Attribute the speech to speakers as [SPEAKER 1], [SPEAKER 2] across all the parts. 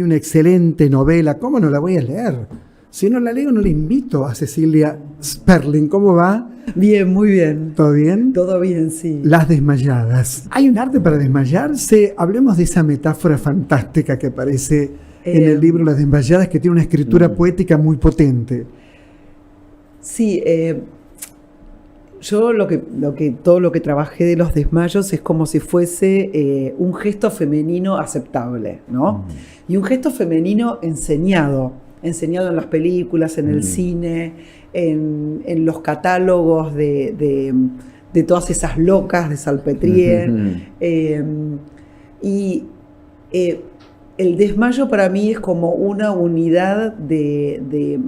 [SPEAKER 1] una excelente novela. ¿Cómo no la voy a leer? Si no la leo, no la invito a Cecilia Sperling. ¿Cómo va?
[SPEAKER 2] Bien, muy bien.
[SPEAKER 1] ¿Todo bien?
[SPEAKER 2] Todo bien, sí.
[SPEAKER 1] Las desmayadas. ¿Hay un arte para desmayarse? Hablemos de esa metáfora fantástica que aparece en el libro Las desmayadas, que tiene una escritura poética muy potente.
[SPEAKER 2] Sí, yo todo lo que trabajé de los desmayos es como si fuese un gesto femenino aceptable, ¿no? Y un gesto femenino enseñado en las películas, en el cine, en los catálogos de todas esas locas de Salpêtrière. El desmayo para mí es como una unidad del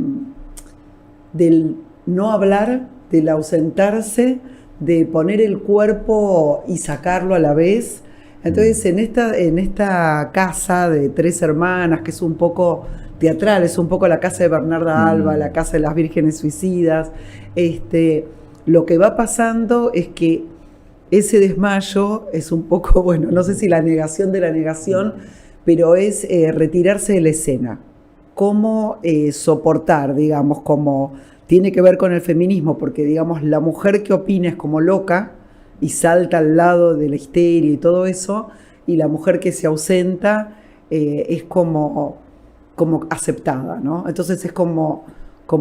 [SPEAKER 2] no hablar, del ausentarse, de poner el cuerpo y sacarlo a la vez. Entonces, en esta casa de 3 hermanas, que es un poco teatral, es un poco la casa de Bernarda Alba, la casa de las vírgenes suicidas, lo que va pasando es que ese desmayo es un poco, bueno, no sé si la negación de la negación, pero es retirarse de la escena. Cómo soportar, digamos, como tiene que ver con el feminismo, porque, digamos, la mujer que opina es como loca y salta al lado de la histeria y todo eso, y la mujer que se ausenta es como aceptada, ¿no? Entonces es como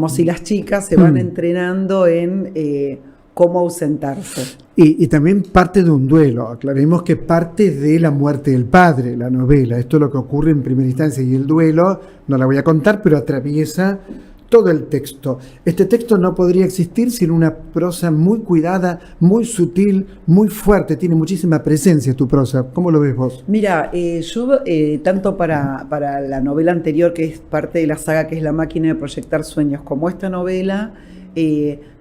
[SPEAKER 2] si las chicas se van entrenando en cómo ausentarse.
[SPEAKER 1] Y también parte de un duelo. Aclaremos que parte de la muerte del padre, la novela. Esto es lo que ocurre en primera instancia. Y el duelo, no la voy a contar, pero atraviesa todo el texto. Este texto no podría existir sin una prosa muy cuidada, muy sutil, muy fuerte. Tiene muchísima presencia tu prosa. ¿Cómo lo ves vos?
[SPEAKER 2] Mira, yo tanto para la novela anterior, que es parte de la saga, que es La máquina de proyectar sueños, como esta novela,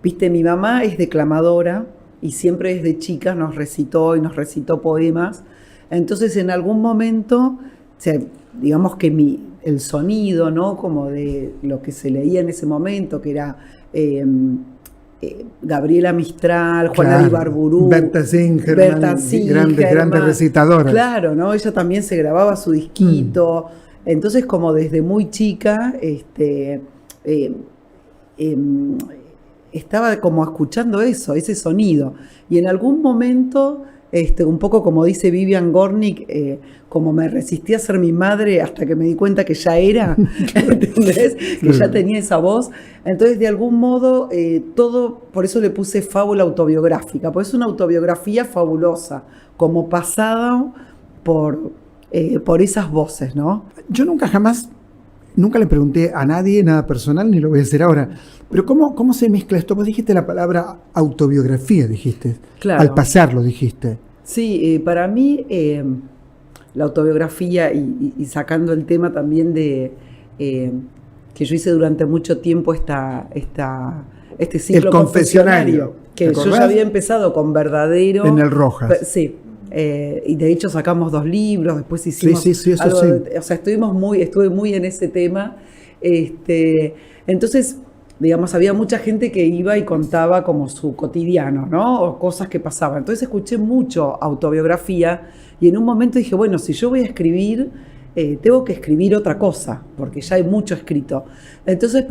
[SPEAKER 2] viste, mi mamá es declamadora y siempre desde chica nos recitó poemas. Entonces, en algún momento, o sea, digamos que el sonido, ¿no? Como de lo que se leía en ese momento, que era Gabriela Mistral, Juana Ibarburu,
[SPEAKER 1] Berta Singerman, grandes recitadoras.
[SPEAKER 2] Claro, ¿no? Ella también se grababa su disquito. Entonces, como desde muy chica, estaba como escuchando ese sonido. Y en algún momento, un poco como dice Vivian Gornick, como me resistí a ser mi madre hasta que me di cuenta que ya era, ¿entendés? Que ya tenía esa voz. Entonces, de algún modo, todo, por eso le puse fábula autobiográfica, porque es una autobiografía fabulosa, como pasada por esas voces, ¿no?
[SPEAKER 1] Yo nunca le pregunté a nadie nada personal, ni lo voy a hacer ahora. Pero ¿cómo se mezcla esto? Vos dijiste la palabra autobiografía, dijiste. Claro. Al pasarlo, dijiste.
[SPEAKER 2] Sí, para mí la autobiografía, y sacando el tema también de que yo hice durante mucho tiempo este ciclo confesionario, que yo ya había empezado con Verdadero.
[SPEAKER 1] En el Rojas.
[SPEAKER 2] Sí. Y de hecho sacamos 2 libros, después hicimos
[SPEAKER 1] algo
[SPEAKER 2] o sea, estuve muy en ese tema. Entonces, digamos, había mucha gente que iba y contaba como su cotidiano, ¿no? O cosas que pasaban. Entonces escuché mucho autobiografía y en un momento dije, bueno, si yo voy a escribir, tengo que escribir otra cosa, porque ya hay mucho escrito. Entonces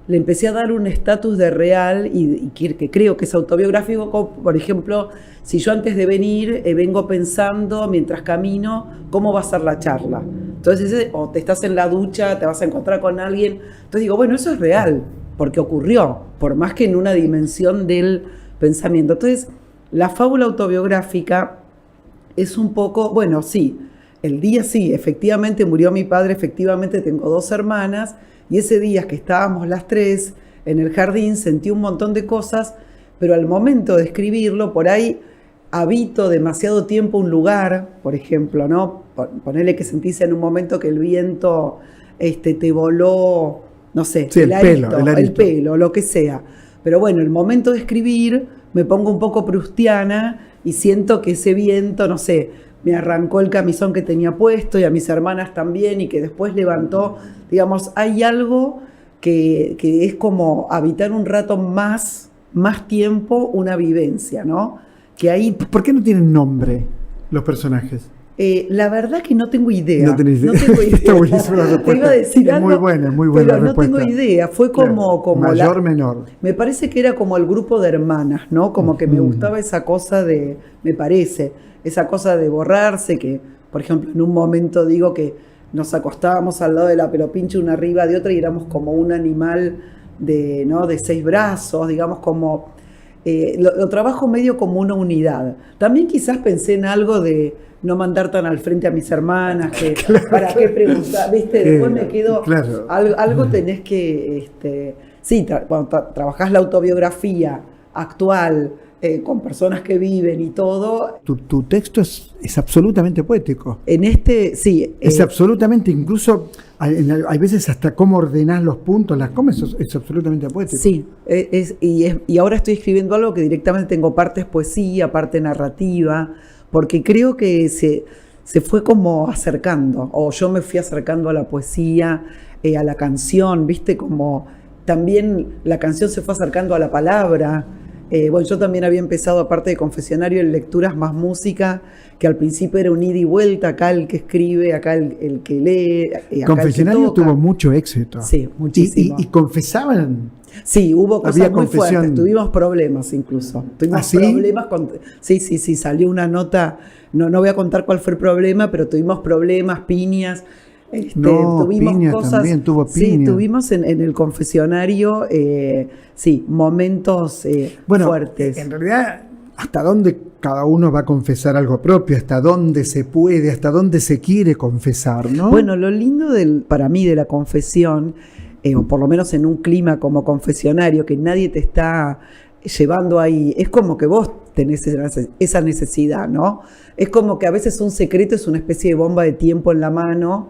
[SPEAKER 2] le empecé a dar un estatus de real y que creo que es autobiográfico, como, por ejemplo, si yo antes de venir vengo pensando mientras camino cómo va a ser la charla. Entonces, o te estás en la ducha, te vas a encontrar con alguien. Entonces digo, bueno, eso es real, porque ocurrió, por más que en una dimensión del pensamiento. Entonces, la fábula autobiográfica es un poco, bueno, sí, el día sí, efectivamente murió mi padre, efectivamente tengo 2 hermanas, y ese día que estábamos las 3 en el jardín sentí un montón de cosas, pero al momento de escribirlo, por ahí habito demasiado tiempo un lugar, por ejemplo, ¿no? Ponele que sentís en un momento que el viento te voló, no sé,
[SPEAKER 1] sí, el
[SPEAKER 2] pelo, lo que sea. Pero bueno, el momento de escribir me pongo un poco proustiana y siento que ese viento, no sé, me arrancó el camisón que tenía puesto y a mis hermanas también, y que después levantó, digamos, hay algo que es como habitar un rato más tiempo una vivencia, ¿no? Que ahí...
[SPEAKER 1] ¿Por qué no tienen nombre los personajes?
[SPEAKER 2] La verdad que no tengo idea.
[SPEAKER 1] No tenés idea.
[SPEAKER 2] No tengo idea.
[SPEAKER 1] Está buenísima la respuesta.
[SPEAKER 2] Te iba a decir
[SPEAKER 1] Es
[SPEAKER 2] algo,
[SPEAKER 1] muy buena
[SPEAKER 2] pero
[SPEAKER 1] la respuesta.
[SPEAKER 2] no tengo idea. Fue como,
[SPEAKER 1] Claro, mayor, menor.
[SPEAKER 2] Me parece que era como el grupo de hermanas, ¿no? Como que me gustaba esa cosa de, me parece, esa cosa de borrarse, que, por ejemplo, en un momento digo que nos acostábamos al lado de la pelopincha una arriba de otra y éramos como un animal de, ¿no? de 6 brazos, digamos como... lo trabajo medio como una unidad. También quizás pensé en algo de no mandar tan al frente a mis hermanas, que para qué preguntar, ¿viste? Después me quedo,
[SPEAKER 1] claro.
[SPEAKER 2] algo tenés que, sí, cuando trabajás la autobiografía actual, con personas que viven y todo.
[SPEAKER 1] Tu texto es absolutamente poético.
[SPEAKER 2] En sí.
[SPEAKER 1] Es absolutamente, incluso hay veces hasta cómo ordenás los puntos, las comas, es absolutamente poético.
[SPEAKER 2] Sí, y ahora estoy escribiendo algo que directamente tengo partes poesía, parte narrativa, porque creo que se fue como acercando, o yo me fui acercando a la poesía, a la canción, ¿viste? Como también la canción se fue acercando a la palabra. Bueno, yo también había empezado, aparte de confesionario, en lecturas más música, que al principio era un ida y vuelta, acá el que escribe, acá el que lee. Acá
[SPEAKER 1] Confesionario
[SPEAKER 2] el que toca.
[SPEAKER 1] tuvo mucho éxito.
[SPEAKER 2] Sí, muchísimo.
[SPEAKER 1] Y confesaban.
[SPEAKER 2] Sí, hubo cosas
[SPEAKER 1] Había
[SPEAKER 2] muy
[SPEAKER 1] confesión.
[SPEAKER 2] fuertes, tuvimos problemas incluso. Tuvimos
[SPEAKER 1] ¿Ah, sí?
[SPEAKER 2] problemas con... Sí, salió una nota, no voy a contar cuál fue el problema, pero tuvimos problemas, piñas.
[SPEAKER 1] No,
[SPEAKER 2] tuvimos
[SPEAKER 1] piña
[SPEAKER 2] cosas,
[SPEAKER 1] también, tuvo
[SPEAKER 2] sí,
[SPEAKER 1] piña.
[SPEAKER 2] tuvimos en el confesionario, sí, momentos fuertes.
[SPEAKER 1] En realidad, ¿hasta dónde cada uno va a confesar algo propio? ¿Hasta dónde se puede? ¿Hasta dónde se quiere confesar? ¿No?
[SPEAKER 2] Bueno, lo lindo para mí de la confesión, o por lo menos en un clima como confesionario, que nadie te está llevando ahí, es como que vos tenés esa necesidad, ¿no? Es como que a veces un secreto es una especie de bomba de tiempo en la mano,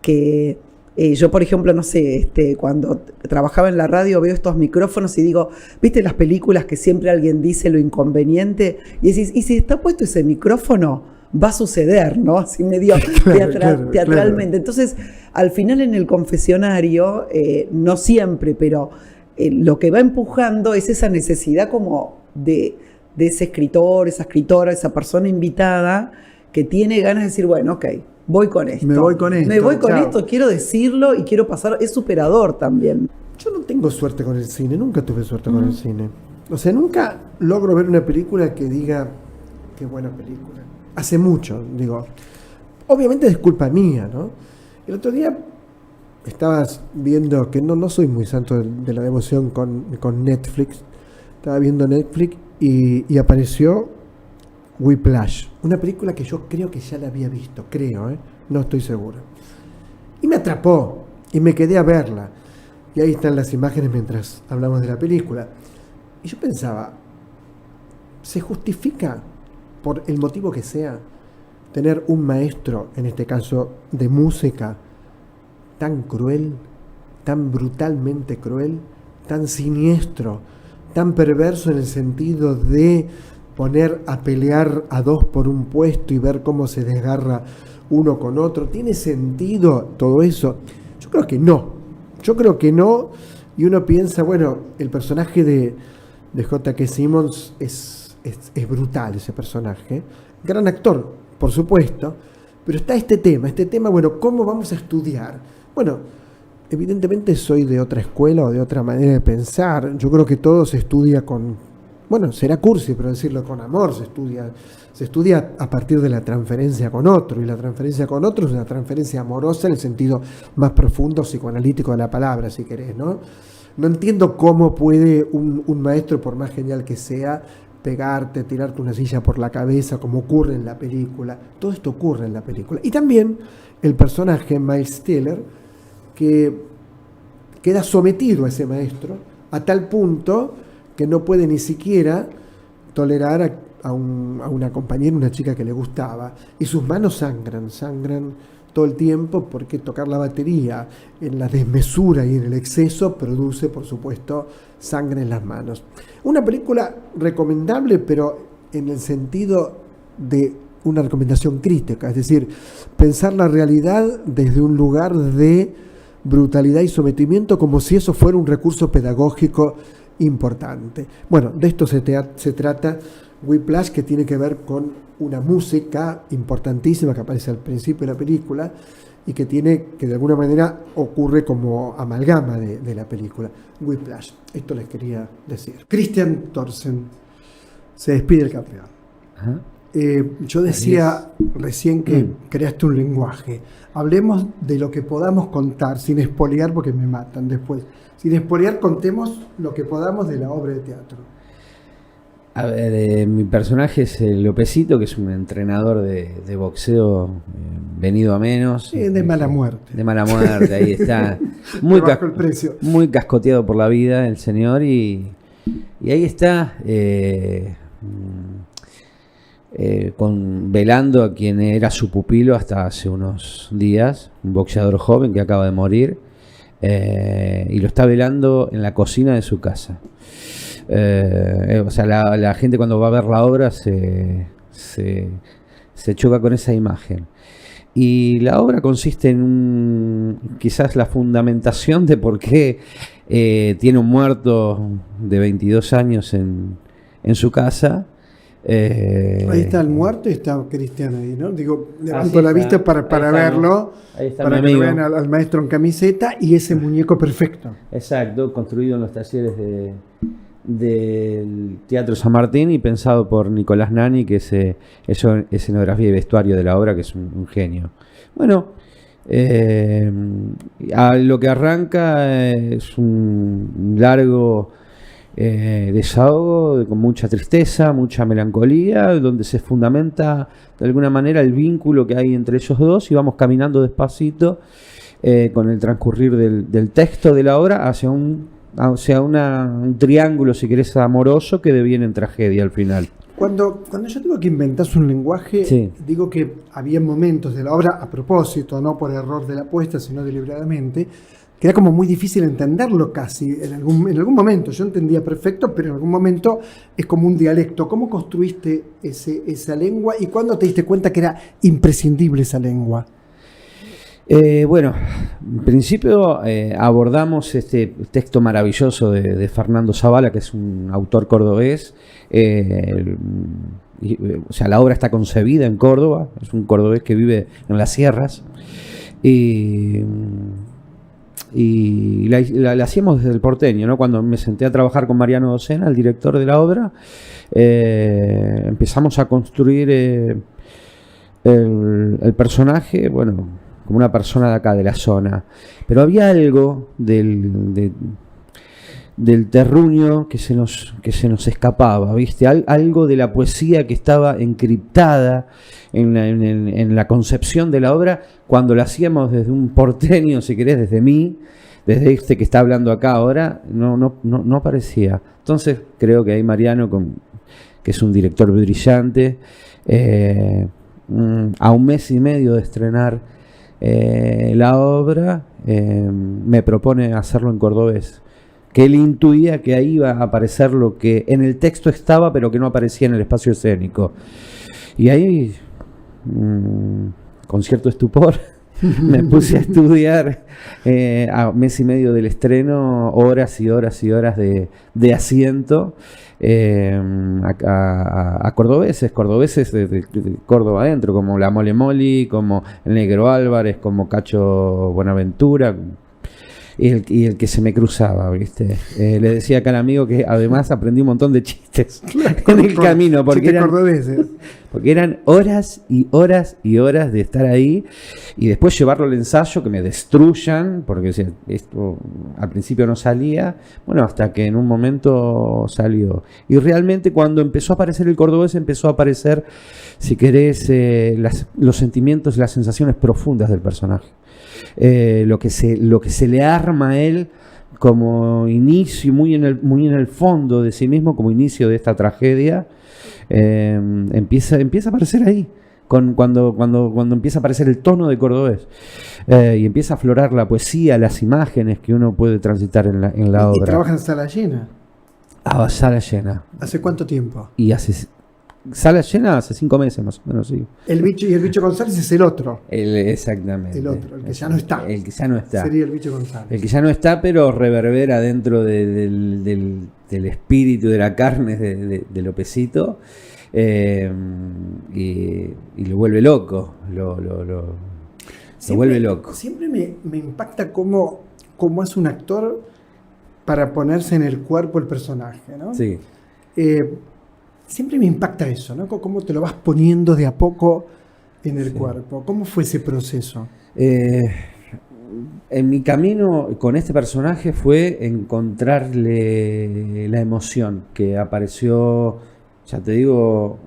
[SPEAKER 2] que yo, por ejemplo, no sé, cuando trabajaba en la radio veo estos micrófonos y digo, ¿viste las películas que siempre alguien dice lo inconveniente? Y decís, ¿y si está puesto ese micrófono? Va a suceder, ¿no? Así medio teatralmente. Claro. Entonces, al final en el confesionario, no siempre, pero lo que va empujando es esa necesidad como de ese escritor, esa escritora, esa persona invitada que tiene ganas de decir, bueno, ok, voy con esto.
[SPEAKER 1] Me voy con
[SPEAKER 2] esto, quiero decirlo y quiero pasar, es superador también.
[SPEAKER 1] Yo no tengo suerte con el cine, nunca tuve suerte con el cine. O sea, nunca logro ver una película que diga, qué buena película. Hace mucho, digo. Obviamente es culpa mía, ¿no? El otro día estabas viendo, que no soy muy santo de la devoción con Netflix. Estaba viendo Netflix y apareció Whiplash, una película que yo creo que ya la había visto, no estoy seguro. Y me atrapó, y me quedé a verla. Y ahí están las imágenes mientras hablamos de la película. Y yo pensaba, ¿se justifica, por el motivo que sea, tener un maestro, en este caso de música, tan cruel, tan brutalmente cruel, tan siniestro, tan perverso en el sentido de poner a pelear a dos por un puesto y ver cómo se desgarra uno con otro? ¿Tiene sentido todo eso? Yo creo que no, y uno piensa, bueno, el personaje de J.K. Simmons es brutal, ese personaje, gran actor, por supuesto, pero está este tema, bueno, ¿cómo vamos a estudiar? Bueno, evidentemente soy de otra escuela o de otra manera de pensar. Yo creo que todo se estudia bueno, será cursi, pero decirlo con amor, se estudia a partir de la transferencia con otro, y la transferencia con otro es una transferencia amorosa en el sentido más profundo psicoanalítico de la palabra, si querés, ¿no? No entiendo cómo puede un maestro, por más genial que sea, pegarte, tirarte una silla por la cabeza, como ocurre en la película. Todo esto ocurre en la película. Y también el personaje Miles Teller, que queda sometido a ese maestro, a tal punto que no puede ni siquiera tolerar a una compañera, una chica que le gustaba, y sus manos sangran todo el tiempo, porque tocar la batería en la desmesura y en el exceso produce, por supuesto, sangre en las manos. Una película recomendable, pero en el sentido de una recomendación crítica, es decir, pensar la realidad desde un lugar de brutalidad y sometimiento, como si eso fuera un recurso pedagógico importante. Bueno, de esto se trata Whiplash, que tiene que ver con una música importantísima que aparece al principio de la película y que de alguna manera ocurre como amalgama de la película. Whiplash, esto les quería decir. Christian Thorsen se despide el campeón.
[SPEAKER 3] Ajá.
[SPEAKER 1] Yo decía recién que creaste un lenguaje. Hablemos de lo que podamos contar, sin espolear porque me matan después. Sin espolear, contemos lo que podamos de la obra de teatro.
[SPEAKER 3] A ver, mi personaje es Lopecito, que es un entrenador de boxeo venido a menos.
[SPEAKER 1] De mala muerte.
[SPEAKER 3] De mala muerte, ahí está. Muy,
[SPEAKER 1] bajo el precio.
[SPEAKER 3] Muy cascoteado por la vida el señor y ahí está velando a quien era su pupilo hasta hace unos días, un boxeador joven que acaba de morir, y lo está velando en la cocina de su casa. O sea, la gente cuando va a ver la obra se choca con esa imagen. Y la obra consiste en quizás la fundamentación de por qué tiene un muerto de 22 años en su casa.
[SPEAKER 1] Ahí está el muerto y está Cristian ahí, ¿no? Digo, levanto la vista para
[SPEAKER 3] verlo,
[SPEAKER 1] para que vean al maestro en camiseta y ese muñeco perfecto.
[SPEAKER 3] Exacto, construido en los talleres del Teatro San Martín y pensado por Nicolás Nani, que es escenografía y vestuario de la obra, que es un genio. Bueno, a lo que arranca es un largo desahogo con mucha tristeza, mucha melancolía, donde se fundamenta de alguna manera el vínculo que hay entre ellos dos y vamos caminando despacito con el transcurrir del texto de la obra hacia un triángulo, si querés, amoroso que deviene en tragedia al final.
[SPEAKER 1] Cuando yo digo que inventás un lenguaje, sí, digo que había momentos de la obra, a propósito, no por error de la puesta, sino deliberadamente, que era como muy difícil entenderlo casi, en algún momento. Yo entendía perfecto, pero en algún momento es como un dialecto. ¿Cómo construiste esa lengua y cuándo te diste cuenta que era imprescindible esa lengua?
[SPEAKER 3] Bueno, en principio abordamos este texto maravilloso de Fernando Zavala, que es un autor cordobés. O sea, la obra está concebida en Córdoba, es un cordobés que vive en las sierras. Y la hacíamos desde el porteño, ¿no? Cuando me senté a trabajar con Mariano Docena, el director de la obra, empezamos a construir el personaje, bueno, como una persona de acá, de la zona. Pero había algo del terruño que se nos escapaba, ¿viste? Algo de la poesía que estaba encriptada en la concepción de la obra cuando la hacíamos desde un porteño, si querés, desde mí, desde este que está hablando acá ahora, no aparecía. Entonces creo que ahí Mariano, que es un director brillante, a un mes y medio de estrenar la obra, me propone hacerlo en cordobés, que él intuía que ahí iba a aparecer lo que en el texto estaba pero que no aparecía en el espacio escénico. Y ahí, con cierto estupor, me puse a estudiar a mes y medio del estreno, horas y horas y horas de asiento a cordobeses de Córdoba adentro, como la Mole Moli, como el Negro Álvarez, como Cacho Buenaventura, y el que se me cruzaba, ¿viste? Le decía acá al amigo que además aprendí un montón de chistes en el camino, porque eran horas y horas y horas de estar ahí y después llevarlo al ensayo, que me destruyan, porque esto al principio no salía, bueno, hasta que en un momento salió. Y realmente cuando empezó a aparecer el cordobés, empezó a aparecer, si querés, los sentimientos y las sensaciones profundas del personaje. Lo que se le arma a él como inicio, muy en el fondo de sí mismo, como inicio de esta tragedia, empieza a aparecer ahí, cuando empieza a aparecer el tono de cordobés, y empieza a aflorar la poesía, las imágenes que uno puede transitar en la obra.
[SPEAKER 1] ¿Y trabaja en sala llena?
[SPEAKER 3] A sala llena.
[SPEAKER 1] ¿Hace cuánto tiempo?
[SPEAKER 3] Y hace sala llena hace 5 meses más o menos, sí.
[SPEAKER 1] El bicho González es el otro.
[SPEAKER 3] Exactamente.
[SPEAKER 1] El otro, el que ya no está.
[SPEAKER 3] El que ya no está.
[SPEAKER 1] Sería el bicho González.
[SPEAKER 3] El que ya no está, pero reverbera dentro del espíritu de la carne de Lopecito. Y lo vuelve loco. Lo vuelve loco.
[SPEAKER 1] Siempre me impacta cómo es un actor para ponerse en el cuerpo el personaje, ¿no?
[SPEAKER 3] Sí.
[SPEAKER 1] Siempre me impacta eso, ¿no? Cómo te lo vas poniendo de a poco en el cuerpo. ¿Cómo fue ese proceso?
[SPEAKER 3] En mi camino con este personaje fue encontrarle la emoción que apareció, ya te digo,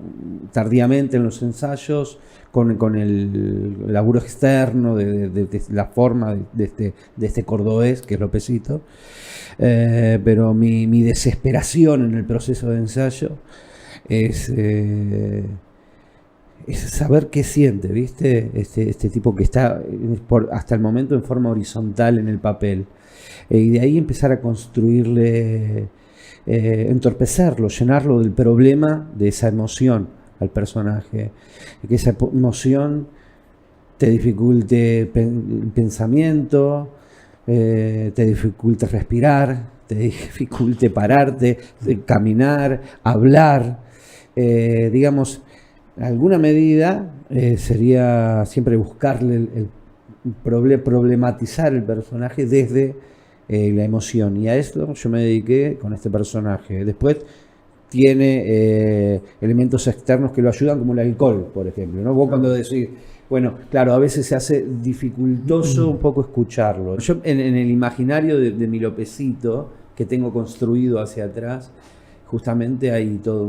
[SPEAKER 3] tardíamente en los ensayos, con el laburo externo de la forma de este cordobés, que es Lopecito. Pero mi desesperación en el proceso de ensayo es saber qué siente, ¿viste? Este tipo que está hasta el momento en forma horizontal en el papel. Y de ahí empezar a construirle, entorpecerlo, llenarlo del problema de esa emoción al personaje. Que esa emoción te dificulte el pensamiento, te dificulte respirar, te dificulte pararte, caminar, hablar. Digamos, en alguna medida sería siempre buscarle problematizar el personaje desde la emoción. Y a esto yo me dediqué con este personaje. Después tiene elementos externos que lo ayudan, como el alcohol, por ejemplo, ¿no? Vos cuando decís, bueno, claro, a veces se hace dificultoso un poco escucharlo. Yo en el imaginario de mi Lopecito, que tengo construido hacia atrás, justamente hay toda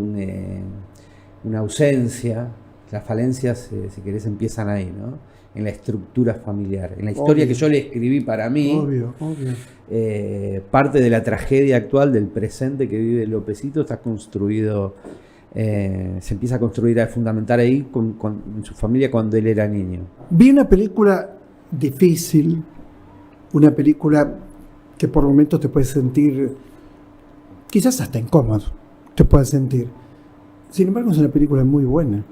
[SPEAKER 3] una ausencia. Las falencias, si querés, empiezan ahí, ¿no? En la estructura familiar, en la historia que yo le escribí para mí.
[SPEAKER 1] Obvio.
[SPEAKER 3] Parte de la tragedia actual del presente que vive Lopecito está construido, se empieza a construir, a fundamentar ahí en su familia cuando él era niño.
[SPEAKER 1] Vi una película difícil, una película que por momentos te puedes sentir, quizás hasta incómodo, te puedes sentir. Sin embargo, es una película muy buena.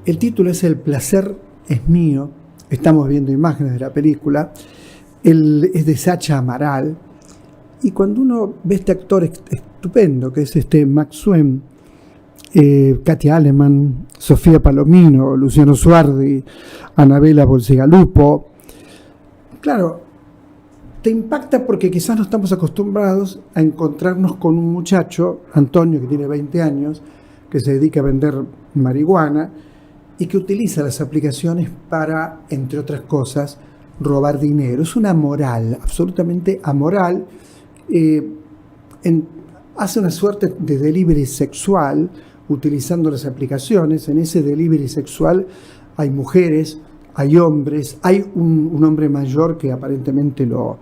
[SPEAKER 1] El título es El placer es mío. Estamos viendo imágenes de la película. Es de Sacha Amaral. Y cuando uno ve este actor estupendo, que es Max Swen, Katia Aleman, Sofía Palomino, Luciano Suardi, Anabela Bolsegalupo, claro, te impacta porque quizás no estamos acostumbrados a encontrarnos con un muchacho, Antonio, que tiene 20 años, que se dedica a vender marihuana y que utiliza las aplicaciones para, entre otras cosas, robar dinero. Es una moral, absolutamente amoral. Hace una suerte de delivery sexual utilizando las aplicaciones. En ese delivery sexual hay mujeres, hay hombres, hay un hombre mayor que aparentemente lo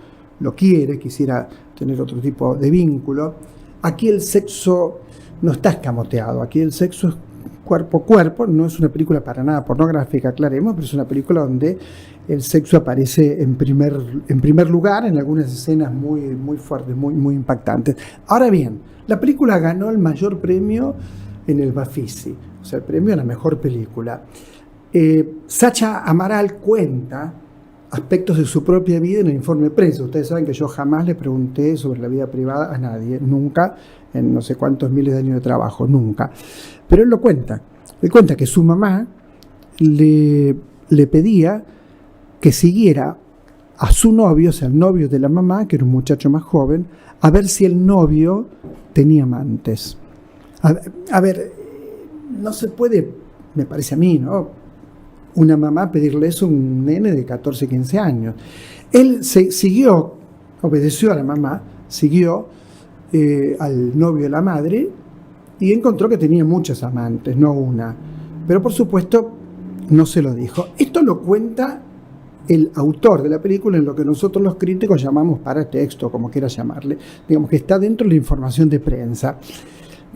[SPEAKER 1] quisiera tener otro tipo de vínculo. Aquí el sexo no está escamoteado, aquí el sexo es cuerpo a cuerpo. No es una película para nada pornográfica, aclaremos, pero es una película donde el sexo aparece en primer lugar, en algunas escenas muy, muy fuertes, muy, muy impactantes. Ahora bien, la película ganó el mayor premio en el Bafisi, o sea, el premio a la mejor película. Sacha Amaral cuenta aspectos de su propia vida en el informe de prensa. Ustedes saben que yo jamás le pregunté sobre la vida privada a nadie, nunca, en no sé cuántos miles de años de trabajo, nunca. Pero él lo cuenta. Él cuenta que su mamá le pedía que siguiera a su novio, o sea, el novio de la mamá, que era un muchacho más joven, a ver si el novio tenía amantes. A ver, no se puede, me parece a mí, ¿no?, una mamá pedirle eso a un nene de 14, 15 años. Él siguió, obedeció a la mamá, siguió al novio de la madre y encontró que tenía muchas amantes, no una. Pero por supuesto no se lo dijo. Esto lo cuenta el autor de la película en lo que nosotros los críticos llamamos paratexto, como quieras llamarle, digamos que está dentro de la información de prensa.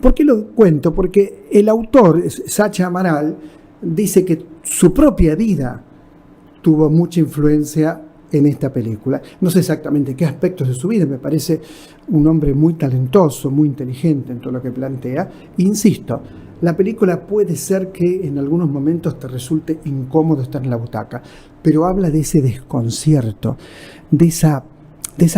[SPEAKER 1] ¿Por qué lo cuento? Porque el autor, Sacha Amaral, dice que su propia vida tuvo mucha influencia en esta película. No sé exactamente qué aspectos de su vida, me parece un hombre muy talentoso, muy inteligente en todo lo que plantea. Insisto, la película puede ser que en algunos momentos te resulte incómodo estar en la butaca, pero habla de ese desconcierto, de esa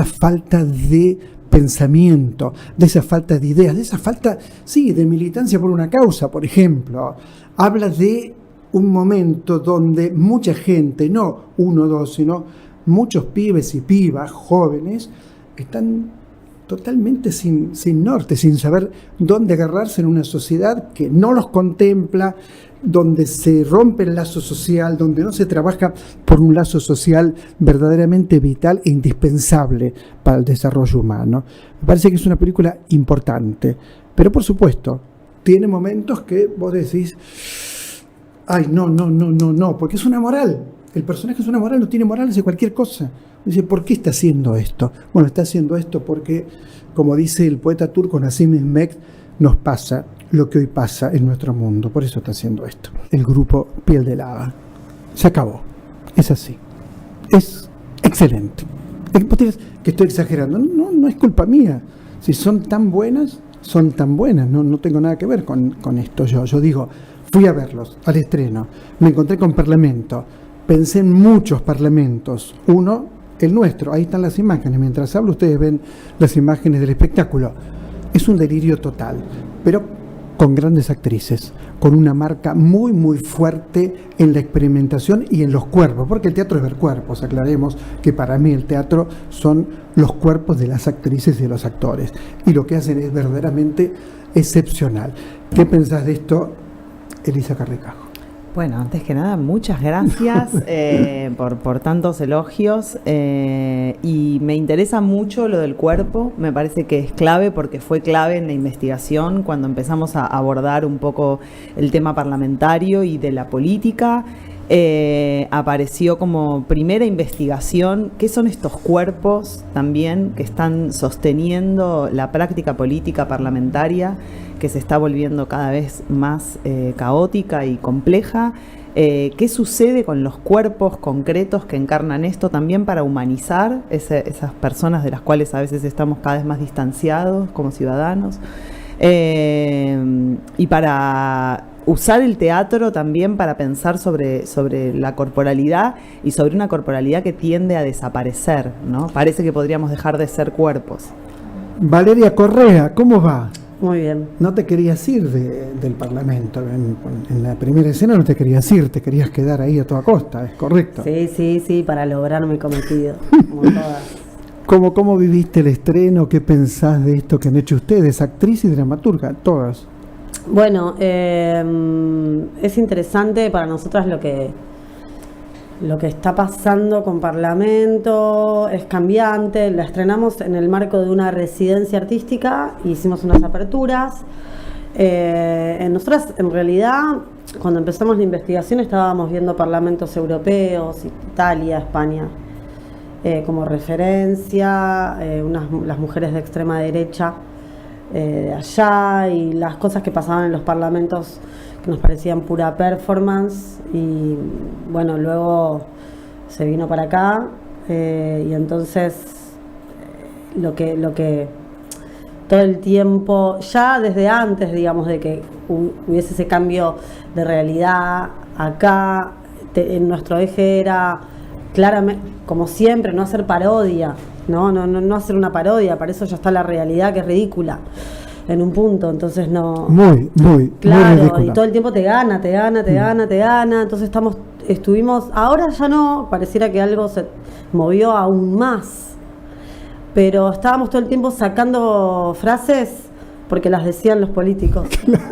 [SPEAKER 1] falta de pensamiento, de esa falta de ideas, de esa falta, sí, de militancia por una causa, por ejemplo. Habla de un momento donde mucha gente, no uno o dos, sino muchos pibes y pibas jóvenes, están totalmente sin norte, sin saber dónde agarrarse en una sociedad que no los contempla, donde se rompe el lazo social, donde no se trabaja por un lazo social verdaderamente vital e indispensable para el desarrollo humano. Me parece que es una película importante, pero por supuesto, tiene momentos que vos decís, ay, no, porque es una moral. El personaje es una moral, no tiene moral, hace cualquier cosa. Dice, ¿por qué está haciendo esto? Bueno, está haciendo esto porque, como dice el poeta turco Nazım Hikmet, nos pasa lo que hoy pasa en nuestro mundo. Por eso está haciendo esto. El grupo Piel de Lava. Se acabó. Es así. Es excelente. Vos dirás que estoy exagerando. No es culpa mía. Si son tan buenas, son tan buenas. No tengo nada que ver con esto yo. Yo digo, fui a verlos al estreno. Me encontré con Parlamento. Pensé en muchos parlamentos. Uno, el nuestro. Ahí están las imágenes. Mientras hablo, ustedes ven las imágenes del espectáculo. Es un delirio total, pero con grandes actrices, con una marca muy, muy fuerte en la experimentación y en los cuerpos, porque el teatro es ver cuerpos. Aclaremos que para mí el teatro son los cuerpos de las actrices y de los actores. Y lo que hacen es verdaderamente excepcional. ¿Qué pensás de esto, Elisa Carricajo?
[SPEAKER 4] Bueno, antes que nada, muchas gracias por tantos elogios y me interesa mucho lo del cuerpo, me parece que es clave porque fue clave en la investigación cuando empezamos a abordar un poco el tema parlamentario y de la política. Apareció como primera investigación qué son estos cuerpos también que están sosteniendo la práctica política parlamentaria, que se está volviendo cada vez más caótica y compleja. ¿Qué sucede con los cuerpos concretos que encarnan esto también para humanizar esas personas de las cuales a veces estamos cada vez más distanciados como ciudadanos? Y para usar el teatro también para pensar sobre la corporalidad y sobre una corporalidad que tiende a desaparecer, ¿no? Parece que podríamos dejar de ser cuerpos.
[SPEAKER 1] Valeria Correa, ¿cómo va?
[SPEAKER 5] Muy bien.
[SPEAKER 1] No te querías ir del Parlamento. En la primera escena no te querías ir, te querías quedar ahí a toda costa, ¿es correcto?
[SPEAKER 5] Sí, para lograr mi cometido. Como todas.
[SPEAKER 1] ¿Cómo viviste el estreno? ¿Qué pensás de esto que han hecho ustedes, actriz y dramaturga, todas?
[SPEAKER 5] Bueno, es interesante para nosotras lo que está pasando con Parlamento, es cambiante. La estrenamos en el marco de una residencia artística, hicimos unas aperturas. Nosotras, en realidad, cuando empezamos la investigación estábamos viendo parlamentos europeos, Italia, España, como referencia, las mujeres de extrema derecha de allá y las cosas que pasaban en los parlamentos que nos parecían pura performance, y bueno, luego se vino para acá y entonces lo que todo el tiempo, ya desde antes, digamos, de que hubiese ese cambio de realidad acá, en nuestro eje era claramente, como siempre, no hacer parodia, no hacer una parodia, para eso ya está la realidad, que es ridícula en un punto, entonces no...
[SPEAKER 1] Muy
[SPEAKER 5] claro,
[SPEAKER 1] ridícula.
[SPEAKER 5] y todo el tiempo te gana, entonces estuvimos, ahora ya no, pareciera que algo se movió aún más, pero estábamos todo el tiempo sacando frases porque las decían los políticos.
[SPEAKER 1] Claro,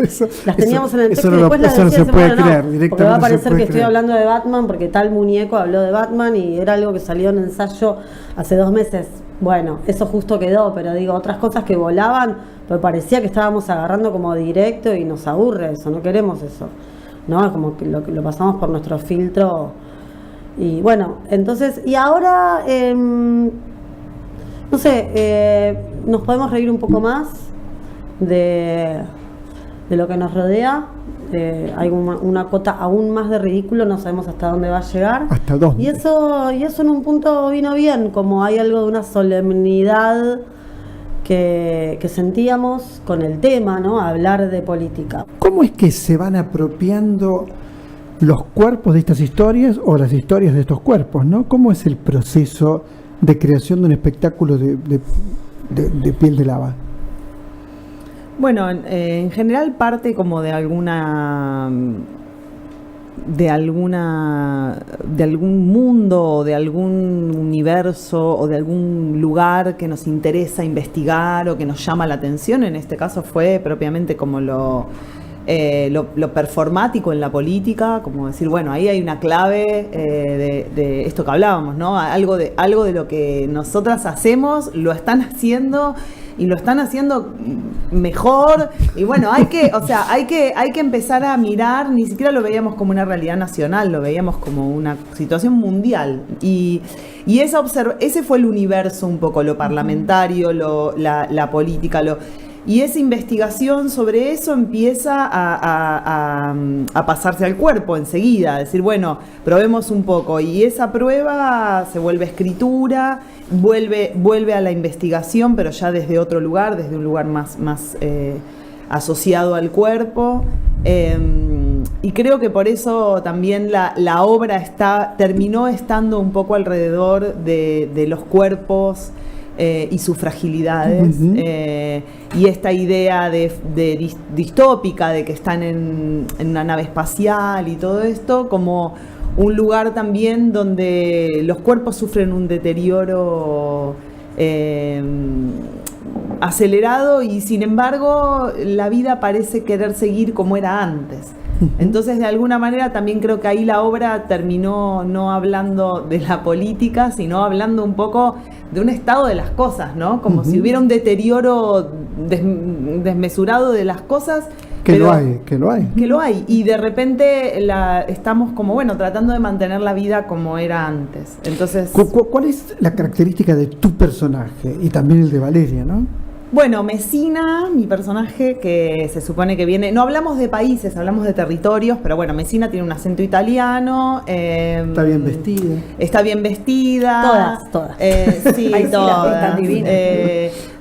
[SPEAKER 5] las teníamos en el texto y después las
[SPEAKER 1] eso
[SPEAKER 5] decían,
[SPEAKER 1] no se puede creer,
[SPEAKER 5] porque
[SPEAKER 1] directamente
[SPEAKER 5] va a
[SPEAKER 1] no se
[SPEAKER 5] parecer
[SPEAKER 1] puede
[SPEAKER 5] que estoy
[SPEAKER 1] creer.
[SPEAKER 5] hablando de Batman porque tal muñeco habló de Batman y era algo que salió en ensayo hace 2 meses. Bueno, eso justo quedó, pero digo, otras cosas que volaban, pues parecía que estábamos agarrando como directo y nos aburre eso, no queremos eso, ¿no? Como que lo pasamos por nuestro filtro. Y bueno, entonces, y ahora, no sé, nos podemos reír un poco más de lo que nos rodea. hay una cota aún más de ridículo, no sabemos hasta dónde va a llegar.
[SPEAKER 1] ¿Hasta dónde?
[SPEAKER 5] Y eso en un punto vino bien, como hay algo de una solemnidad que sentíamos con el tema, ¿no? Hablar de política.
[SPEAKER 1] ¿Cómo es que se van apropiando los cuerpos de estas historias o las historias de estos cuerpos, ¿no? ¿Cómo es el proceso de creación de un espectáculo de piel de lava?
[SPEAKER 4] Bueno, en general parte como de algún mundo, o de algún universo, o de algún lugar que nos interesa investigar o que nos llama la atención. En este caso fue propiamente como lo performático en la política, como decir, bueno, ahí hay una clave de esto que hablábamos, ¿no? Algo de lo que nosotras hacemos, lo están haciendo y lo están haciendo mejor, y bueno, hay que empezar a mirar. Ni siquiera lo veíamos como una realidad nacional, lo veíamos como una situación mundial, y ese fue el universo un poco, lo parlamentario, la política, y esa investigación sobre eso empieza a pasarse al cuerpo enseguida, decir, bueno, probemos un poco, y esa prueba se vuelve escritura, vuelve a la investigación, pero ya desde otro lugar, desde un lugar más asociado al cuerpo, y creo que por eso también la obra terminó estando un poco alrededor de los cuerpos y sus fragilidades, y esta idea de distópica de que están en una nave espacial y todo esto, como un lugar también donde los cuerpos sufren un deterioro acelerado, y sin embargo la vida parece querer seguir como era antes. Entonces, de alguna manera, también creo que ahí la obra terminó no hablando de la política, sino hablando un poco de un estado de las cosas, ¿no? Como si hubiera un deterioro desmesurado de las cosas.
[SPEAKER 1] Que lo hay.
[SPEAKER 4] Y de repente estamos como, bueno, tratando de mantener la vida como era antes. Entonces,
[SPEAKER 1] ¿Cuál es la característica de tu personaje y también el de Valeria, no?
[SPEAKER 4] bueno, Messina, mi personaje, que se supone que viene... No hablamos de países, hablamos de territorios, pero bueno, Messina tiene un acento italiano.
[SPEAKER 1] Está bien vestida.
[SPEAKER 4] Está bien vestida.
[SPEAKER 5] Todas.
[SPEAKER 4] Sí,
[SPEAKER 5] Ay, sí,
[SPEAKER 4] todas.
[SPEAKER 5] están divinas.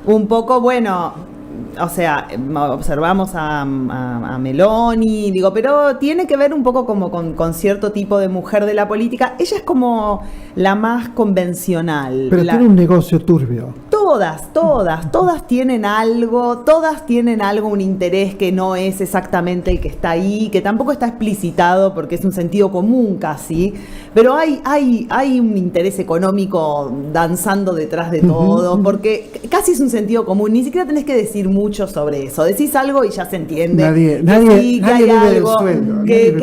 [SPEAKER 4] Un poco, bueno... O sea, observamos a Meloni, digo, pero tiene que ver un poco como con cierto tipo de mujer de la política. Ella es como la más convencional.
[SPEAKER 1] Pero tiene un negocio turbio.
[SPEAKER 4] Todas tienen algo, un interés que no es exactamente el que está ahí, que tampoco está explicitado porque es un sentido común casi, pero hay un interés económico danzando detrás de todo, porque casi es un sentido común, ni siquiera tenés que decir mucho sobre eso, decís algo y ya se entiende.
[SPEAKER 1] Nadie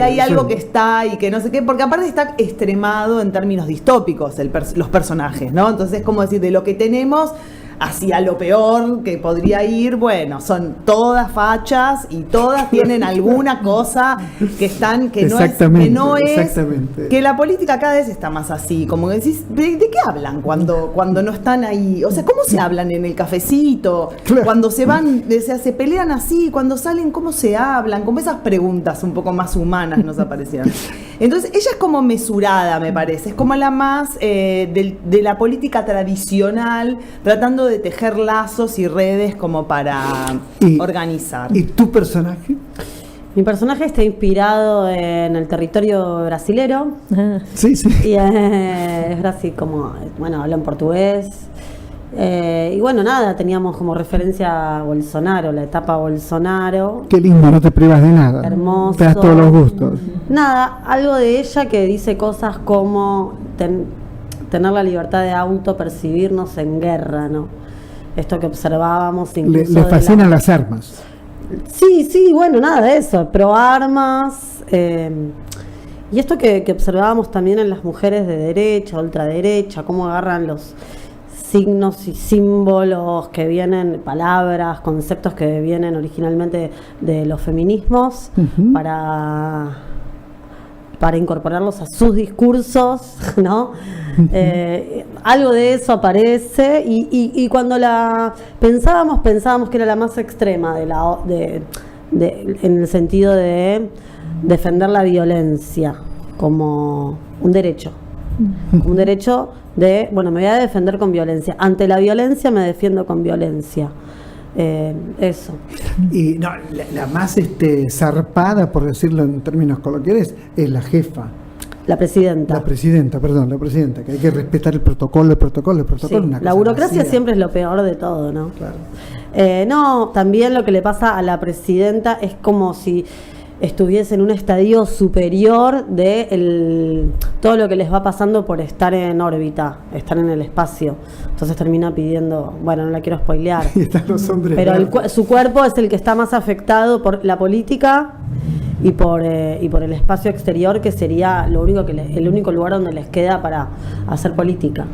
[SPEAKER 4] hay algo que está y que no sé qué, porque aparte está extremado en términos distópicos los personajes, ¿no? Entonces, como decir, de lo que tenemos hacia lo peor que podría ir, bueno, son todas fachas y todas tienen alguna cosa que no es, que la política cada vez está más así, como que decís, ¿de qué hablan cuando no están ahí? O sea, ¿cómo se hablan en el cafecito?
[SPEAKER 1] Claro.
[SPEAKER 4] Cuando se van, se pelean así, cuando salen, ¿cómo se hablan? Como esas preguntas un poco más humanas nos aparecieron. Entonces, ella es como mesurada, me parece, es como la más de la política tradicional, tratando de tejer lazos y redes como para organizar.
[SPEAKER 1] ¿Y tu personaje?
[SPEAKER 5] Mi personaje está inspirado en el territorio brasilero.
[SPEAKER 1] Sí.
[SPEAKER 5] Y es Brasil, como, bueno, hablan portugués. Y bueno, nada, teníamos como referencia a Bolsonaro, la etapa Bolsonaro.
[SPEAKER 1] Qué lindo, no te privas de nada.
[SPEAKER 5] Hermoso.
[SPEAKER 1] Te das todos los gustos.
[SPEAKER 5] Nada, algo de ella que dice cosas como tener la libertad de autopercibirnos en guerra, ¿no? Esto que observábamos incluso
[SPEAKER 1] Le fascinan las armas.
[SPEAKER 5] Sí, bueno, nada de eso, pro armas. Y esto que observábamos también en las mujeres de derecha, ultraderecha, cómo agarran los signos y símbolos que vienen, palabras, conceptos que vienen originalmente de los feminismos, para incorporarlos a sus discursos, ¿no? Algo de eso aparece, y cuando la pensábamos que era la más extrema de en el sentido de defender la violencia como un derecho. Como un derecho de, bueno, me voy a defender con violencia. Ante la violencia me defiendo con violencia. Eso.
[SPEAKER 1] Y no, la más zarpada, por decirlo en términos coloquiales, es la jefa.
[SPEAKER 5] La presidenta.
[SPEAKER 1] La presidenta, que hay que respetar el protocolo.
[SPEAKER 5] Sí, la burocracia siempre es lo peor de todo, ¿no?
[SPEAKER 1] Claro.
[SPEAKER 5] No, también lo que le pasa a la presidenta es como si estuviese en un estadio superior de todo lo que les va pasando por estar en órbita, estar en el espacio. Entonces termina pidiendo, bueno, no la quiero spoilear,
[SPEAKER 1] Y están los hombres.
[SPEAKER 5] pero su cuerpo es el que está más afectado por la política y por el espacio exterior, que sería el único lugar donde les queda para hacer política.